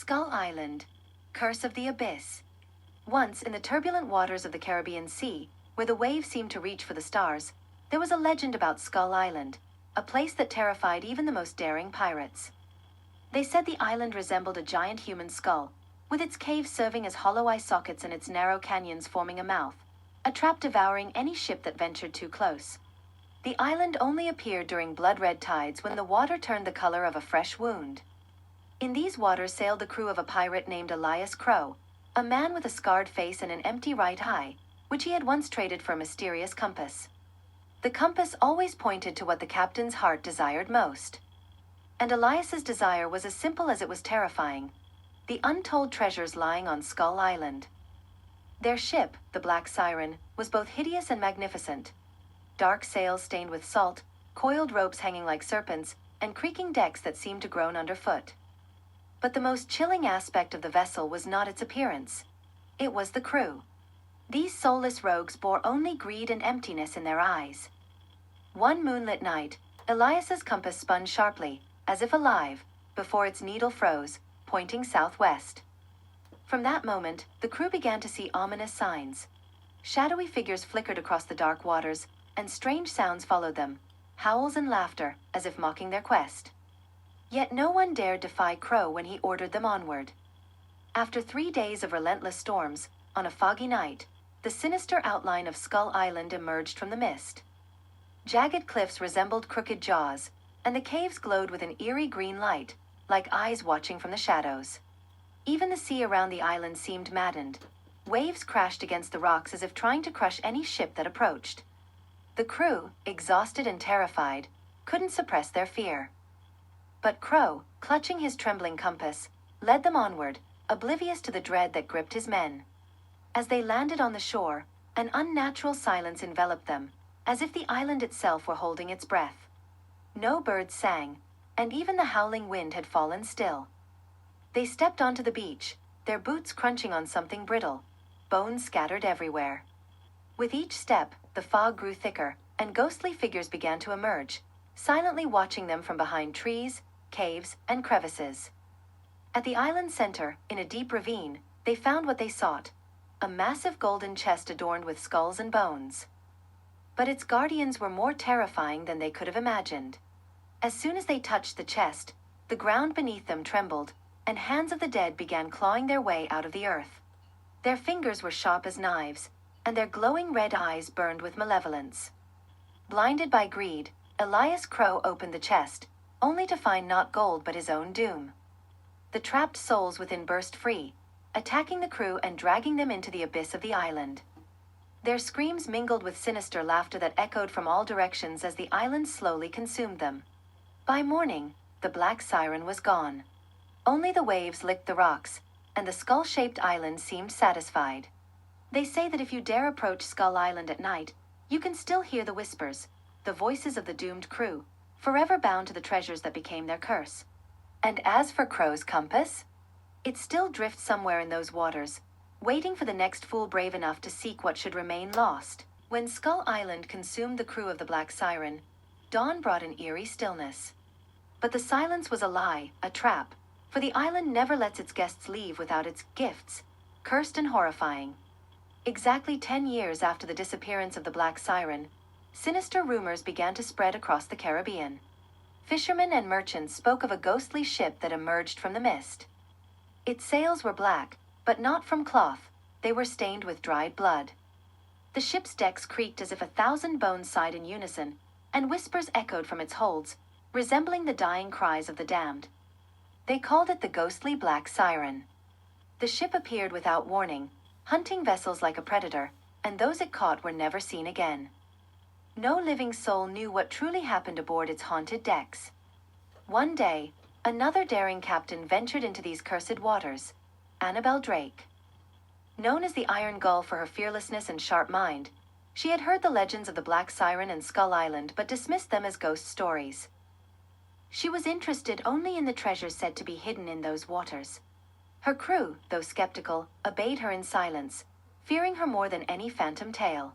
Skull Island, Curse of the Abyss. Once, in the turbulent waters of the Caribbean Sea, where the waves seemed to reach for the stars, there was a legend about Skull Island, a place that terrified even the most daring pirates. They said the island resembled a giant human skull, with its caves serving as hollow eye sockets and its narrow canyons forming a mouth, a trap devouring any ship that ventured too close. The island only appeared during blood-red tides when the water turned the color of a fresh wound. In these waters sailed the crew of a pirate named Elias Crow, a man with a scarred face and an empty right eye, which he had once traded for a mysterious compass. The compass always pointed to what the captain's heart desired most. And Elias's desire was as simple as it was terrifying: the untold treasures lying on Skull Island. Their ship, the Black Siren, was both hideous and magnificent. Dark sails stained with salt, coiled ropes hanging like serpents, and creaking decks that seemed to groan underfoot. But the most chilling aspect of the vessel was not its appearance. It was the crew. These soulless rogues bore only greed and emptiness in their eyes. One moonlit night, Elias's compass spun sharply, as if alive, before its needle froze, pointing southwest. From that moment, the crew began to see ominous signs. Shadowy figures flickered across the dark waters, and strange sounds followed them, howls and laughter, as if mocking their quest. Yet no one dared defy Crow when he ordered them onward. After 3 days of relentless storms, on a foggy night, the sinister outline of Skull Island emerged from the mist. Jagged cliffs resembled crooked jaws, and the caves glowed with an eerie green light, like eyes watching from the shadows. Even the sea around the island seemed maddened. Waves crashed against the rocks as if trying to crush any ship that approached. The crew, exhausted and terrified, couldn't suppress their fear. But Crow, clutching his trembling compass, led them onward, oblivious to the dread that gripped his men. As they landed on the shore, an unnatural silence enveloped them, as if the island itself were holding its breath. No birds sang, and even the howling wind had fallen still. They stepped onto the beach, their boots crunching on something brittle, bones scattered everywhere. With each step, the fog grew thicker, and ghostly figures began to emerge, silently watching them from behind trees, caves, and crevices. At the island's center, in a deep ravine, they found what they sought: a massive golden chest adorned with skulls and bones. But its guardians were more terrifying than they could have imagined. As soon as they touched the chest, the ground beneath them trembled, and hands of the dead began clawing their way out of the earth. Their fingers were sharp as knives, and their glowing red eyes burned with malevolence. Blinded by greed, Elias Crow opened the chest, only to find not gold but his own doom. The trapped souls within burst free, attacking the crew and dragging them into the abyss of the island. Their screams mingled with sinister laughter that echoed from all directions as the island slowly consumed them. By morning, the Black Siren was gone. Only the waves licked the rocks, and the skull-shaped island seemed satisfied. They say that if you dare approach Skull Island at night, you can still hear the whispers, the voices of the doomed crew, forever bound to the treasures that became their curse. And as for Crow's compass, it still drifts somewhere in those waters, waiting for the next fool brave enough to seek what should remain lost. When Skull Island consumed the crew of the Black Siren, dawn brought an eerie stillness. But the silence was a lie, a trap, for the island never lets its guests leave without its gifts, cursed and horrifying. Exactly 10 years after the disappearance of the Black Siren, sinister rumors began to spread across the Caribbean. Fishermen and merchants spoke of a ghostly ship that emerged from the mist. Its sails were black, but not from cloth; they were stained with dried blood. The ship's decks creaked as if 1,000 bones sighed in unison, and whispers echoed from its holds, resembling the dying cries of the damned. They called it the ghostly Black Siren. The ship appeared without warning, hunting vessels like a predator, and those it caught were never seen again. No living soul knew what truly happened aboard its haunted decks. One day, another daring captain ventured into these cursed waters: Annabel Drake. Known as the Iron Gull for her fearlessness and sharp mind, she had heard the legends of the Black Siren and Skull Island but dismissed them as ghost stories. She was interested only in the treasures said to be hidden in those waters. Her crew, though skeptical, obeyed her in silence, fearing her more than any phantom tale.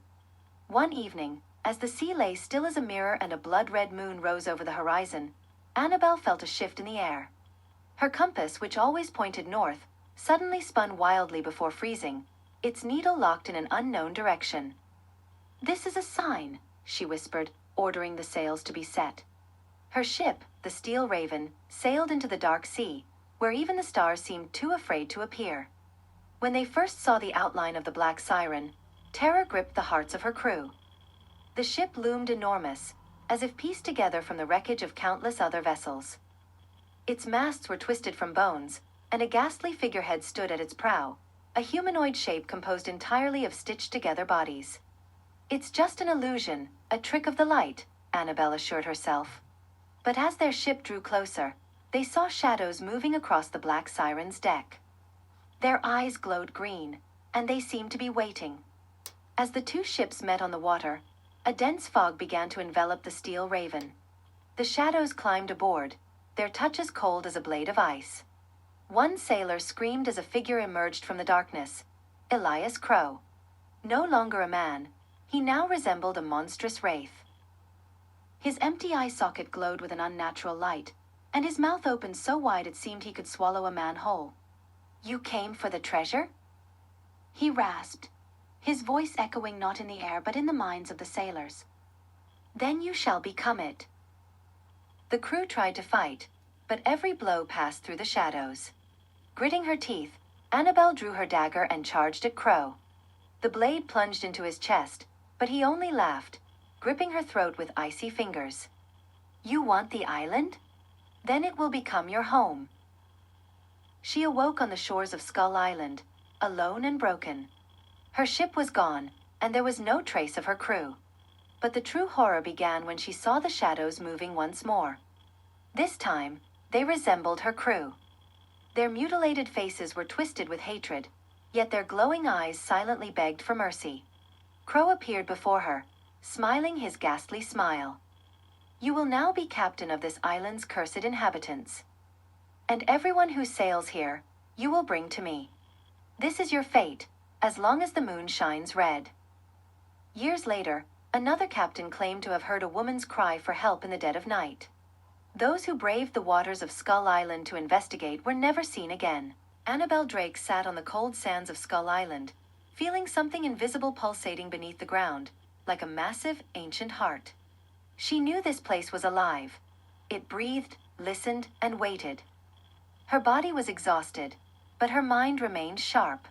One evening, as the sea lay still as a mirror and a blood-red moon rose over the horizon, Annabel felt a shift in the air. Her compass, which always pointed north, suddenly spun wildly before freezing, its needle locked in an unknown direction. "This is a sign," she whispered, ordering the sails to be set. Her ship, the Steel Raven, sailed into the dark sea, where even the stars seemed too afraid to appear. When they first saw the outline of the black siren, terror gripped the hearts of her crew. The ship loomed enormous, as if pieced together from the wreckage of countless other vessels. Its masts were twisted from bones, and a ghastly figurehead stood at its prow, a humanoid shape composed entirely of stitched-together bodies. "It's just an illusion, a trick of the light," Annabel assured herself. But as their ship drew closer, they saw shadows moving across the black siren's deck. Their eyes glowed green, and they seemed to be waiting. As the two ships met on the water, a dense fog began to envelop the Steel Raven. The shadows climbed aboard, their touches cold as a blade of ice. One sailor screamed as a figure emerged from the darkness. Elias Crow. No longer a man, he now resembled a monstrous wraith. His empty eye socket glowed with an unnatural light, and his mouth opened so wide it seemed he could swallow a man whole. "You came for the treasure?" he rasped, his voice echoing not in the air but in the minds of the sailors. "Then you shall become it." The crew tried to fight, but every blow passed through the shadows. Gritting her teeth, Annabel drew her dagger and charged at Crow. The blade plunged into his chest, but he only laughed, gripping her throat with icy fingers. "You want the island? Then it will become your home." She awoke on the shores of Skull Island, alone and broken. Her ship was gone, and there was no trace of her crew. But the true horror began when she saw the shadows moving once more. This time, they resembled her crew. Their mutilated faces were twisted with hatred, yet their glowing eyes silently begged for mercy. Crow appeared before her, smiling his ghastly smile. "You will now be captain of this island's cursed inhabitants. And everyone who sails here, you will bring to me. This is your fate, as long as the moon shines red." Years later, another captain claimed to have heard a woman's cry for help in the dead of night. Those who braved the waters of Skull Island to investigate were never seen again. Annabel Drake sat on the cold sands of Skull Island, feeling something invisible pulsating beneath the ground, like a massive, ancient heart. She knew this place was alive. It breathed, listened, and waited. Her body was exhausted, but her mind remained sharp.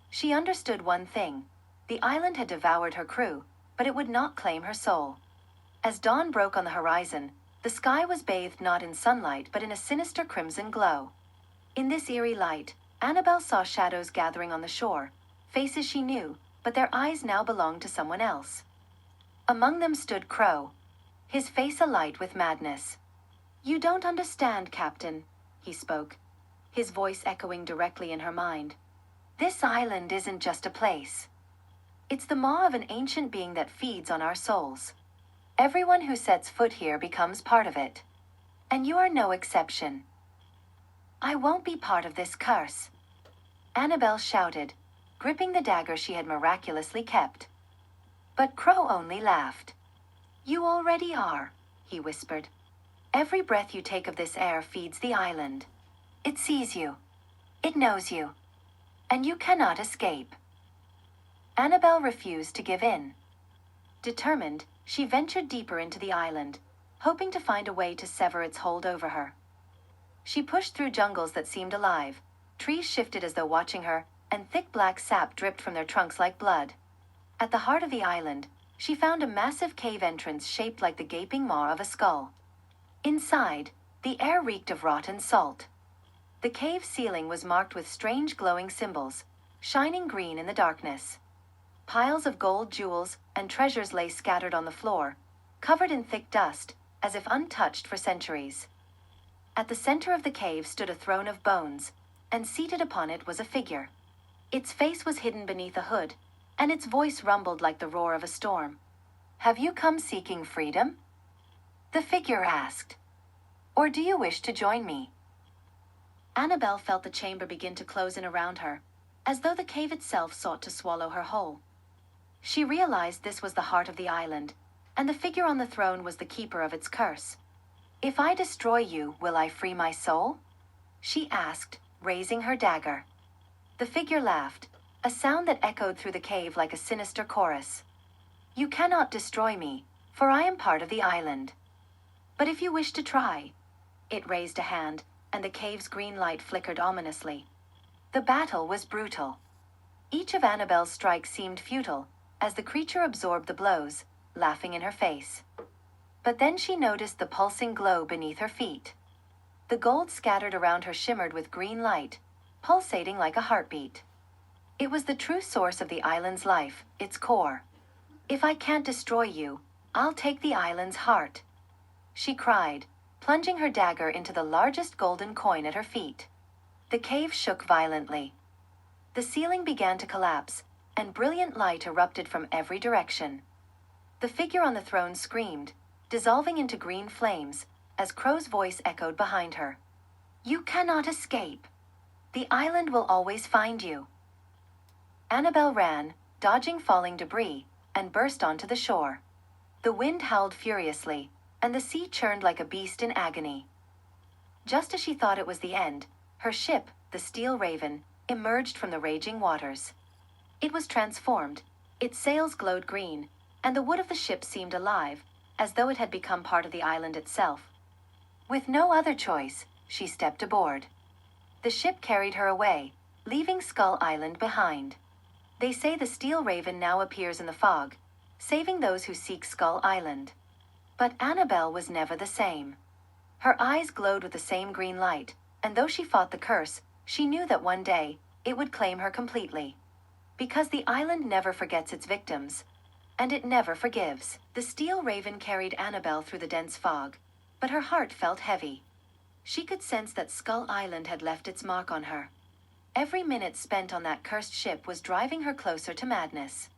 She understood one thing: the island had devoured her crew, but it would not claim her soul. As dawn broke on the horizon, the sky was bathed not in sunlight but in a sinister crimson glow. In this eerie light, Annabel saw shadows gathering on the shore, faces she knew, but their eyes now belonged to someone else. Among them stood Crow, his face alight with madness. "You don't understand, Captain," he spoke, his voice echoing directly in her mind. "This island isn't just a place. It's the maw of an ancient being that feeds on our souls. Everyone who sets foot here becomes part of it. And you are no exception." "I won't be part of this curse," Annabel shouted, gripping the dagger she had miraculously kept. But Crow only laughed. "You already are," he whispered. "Every breath you take of this air feeds the island. It sees you. It knows you. And you cannot escape." Annabel refused to give in. Determined, she ventured deeper into the island, hoping to find a way to sever its hold over her. She pushed through jungles that seemed alive. Trees shifted as though watching her, and thick black sap dripped from their trunks like blood. At the heart of the island, she found a massive cave entrance shaped like the gaping maw of a skull. Inside, the air reeked of rotten salt. The cave ceiling was marked with strange glowing symbols, shining green in the darkness. Piles of gold jewels and treasures lay scattered on the floor, covered in thick dust, as if untouched for centuries. At the center of the cave stood a throne of bones, and seated upon it was a figure. Its face was hidden beneath a hood, and its voice rumbled like the roar of a storm. "Have you come seeking freedom?" the figure asked. "Or do you wish to join me?" Annabel felt the chamber begin to close in around her, as though the cave itself sought to swallow her whole. She realized this was the heart of the island, and the figure on the throne was the keeper of its curse. "If I destroy you, will I free my soul?" she asked, raising her dagger. The figure laughed, a sound that echoed through the cave like a sinister chorus. You cannot destroy me, for I am part of the island. But if you wish to try. It raised a hand, and the cave's green light flickered ominously. The battle was brutal. Each of Annabel's strikes seemed futile, as the creature absorbed the blows, laughing in her face. But then she noticed the pulsing glow beneath her feet. The gold scattered around her shimmered with green light, pulsating like a heartbeat. It was the true source of the island's life, its core. If I can't destroy you, I'll take the island's heart, she cried, plunging her dagger into the largest golden coin at her feet. The cave shook violently. The ceiling began to collapse, and brilliant light erupted from every direction. The figure on the throne screamed, dissolving into green flames, as Crow's voice echoed behind her. You cannot escape. The island will always find you. Annabel ran, dodging falling debris, and burst onto the shore. The wind howled furiously, and the sea churned like a beast in agony. Just as she thought it was the end, her ship, the Steel Raven, emerged from the raging waters. It was transformed, its sails glowed green, and the wood of the ship seemed alive, as though it had become part of the island itself. With no other choice, she stepped aboard. The ship carried her away, leaving Skull Island behind. They say the Steel Raven now appears in the fog, saving those who seek Skull Island. But Annabel was never the same. Her eyes glowed with the same green light, and though she fought the curse, she knew that one day, it would claim her completely. Because the island never forgets its victims. And it never forgives. The Steel Raven carried Annabel through the dense fog, but her heart felt heavy. She could sense that Skull Island had left its mark on her. Every minute spent on that cursed ship was driving her closer to madness.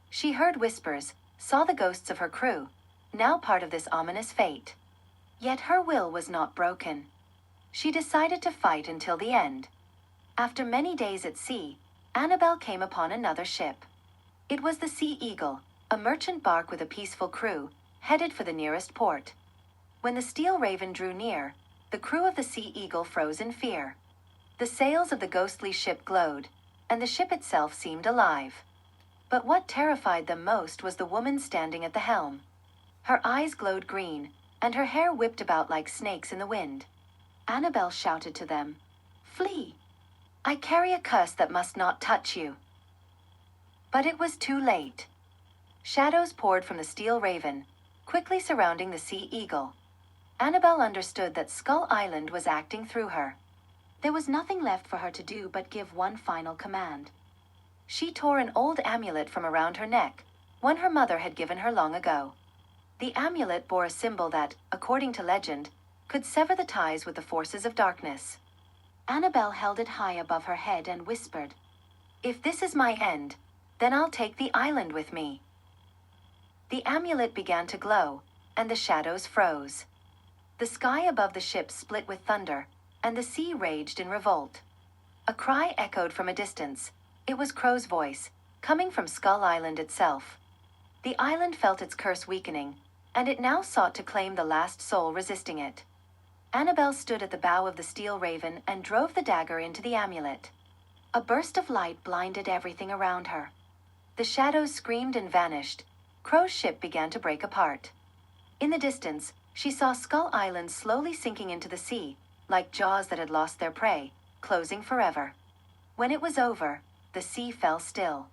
She heard whispers, saw the ghosts of her crew, now part of this ominous fate. Yet her will was not broken. She decided to fight until the end. After many days at sea, Annabel came upon another ship. It was the Sea Eagle, a merchant bark with a peaceful crew, headed for the nearest port. When the Steel Raven drew near, the crew of the Sea Eagle froze in fear. The sails of the ghostly ship glowed, and the ship itself seemed alive. But what terrified them most was the woman standing at the helm. Her eyes glowed green, and her hair whipped about like snakes in the wind. Annabel shouted to them, "Flee! I carry a curse that must not touch you." But it was too late. Shadows poured from the Steel Raven, quickly surrounding the Sea Eagle. Annabel understood that Skull Island was acting through her. There was nothing left for her to do but give one final command. She tore an old amulet from around her neck, one her mother had given her long ago. The amulet bore a symbol that, according to legend, could sever the ties with the forces of darkness. Annabel held it high above her head and whispered, "If this is my end, then I'll take the island with me." The amulet began to glow, and the shadows froze. The sky above the ship split with thunder, and the sea raged in revolt. A cry echoed from a distance. It was Crow's voice, coming from Skull Island itself. The island felt its curse weakening, and it now sought to claim the last soul resisting it. Annabel stood at the bow of the Steel Raven and drove the dagger into the amulet. A burst of light blinded everything around her. The shadows screamed and vanished. Crow's ship began to break apart. In the distance, she saw Skull Island slowly sinking into the sea, like jaws that had lost their prey, closing forever. When it was over, the sea fell still.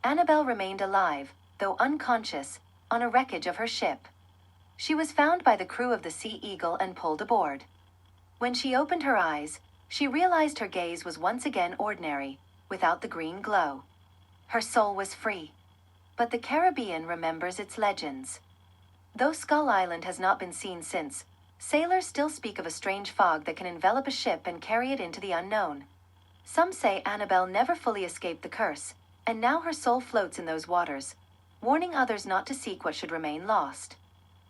Annabel remained alive, though unconscious, on a wreckage of her ship. She was found by the crew of the Sea Eagle and pulled aboard. When she opened her eyes, she realized her gaze was once again ordinary, without the green glow. Her soul was free. But the Caribbean remembers its legends. Though Skull Island has not been seen since, sailors still speak of a strange fog that can envelop a ship and carry it into the unknown. Some say Annabel never fully escaped the curse, and now her soul floats in those waters, warning others not to seek what should remain lost.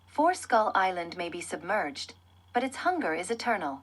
For Skull Island may be submerged, but its hunger is eternal.